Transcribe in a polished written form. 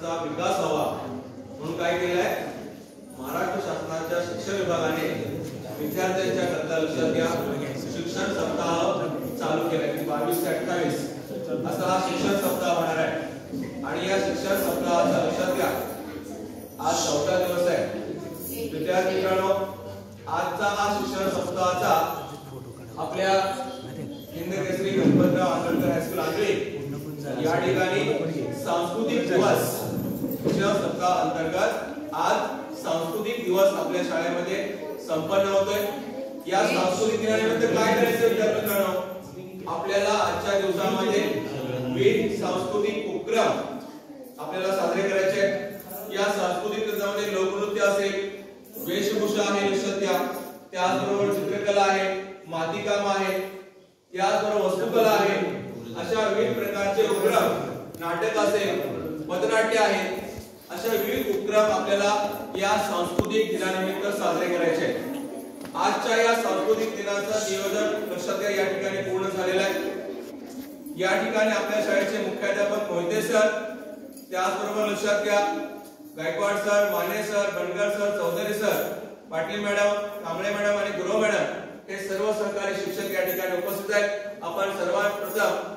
विकास व्हावा म्हणून काय केलंय, महाराष्ट्र शासनाच्या शिक्षण विभागाने विद्यार्थ्यांच्या करता लक्षात घ्या शिक्षण सप्ताह चालू केलाय. 22 ते 28 असा हा शिक्षण सप्ताह होणार आहे आणि या शिक्षण सप्ताहाचा लक्षात घ्या आज 14 दिवस आहे. विद्यार्थी मित्रांनो, आजचा हा शिक्षण सप्ताहाचा आपल्या हिंदकेसरी गणपतराव आंबेडकर हायस्कूल आंधळी या ठिकाणी सांस्कृतिक दिवस शिक्षण सप्ताह अंतर्गत आज सांस्कृतिक दिवस आपल्या शाळेमध्ये संपन्न होतोय. या सांस्कृतिक दिनानिमित्त काय करायचं विद्यार्थी मित्रांनो, आपल्याला आजच्या दिवसामध्ये विविध सांस्कृतिक उपक्रम आपल्याला साजरे करायचे आहेत. या सांस्कृतिक दिवसामध्ये लोकनृत्य असेल, वेशभूषा आहे लक्षात घ्या, त्याचबरोबर चित्रकला आहे, मातीकाम आहे, त्याचबरोबर वस्तुकला आहे, अशा विविध प्रकारचे उपक्रम, नाटक असेल, पथनाट्य आहे, अशा विविध उपक्रम आपल्याला या सांस्कृतिक दिनानिमित्त साजरे करायचे आहेत. आजच्या या सांस्कृतिक दिनाचं नियोजन लक्षात घ्या या ठिकाणी पूर्ण झालेलं आहे. या ठिकाणी आपल्या शाळेचे मुख्याध्यापक मोहिते सर, त्याचबरोबर लक्षात घ्या Gaikwad sir, Mane sir, Bankar sir, Chaudhari sir, Patil madam, Kamble madam आणि गुरव मॅडम हे सर्व सहकारी शिक्षक या ठिकाणी उपस्थित आहेत. आपण सर्वात प्रथम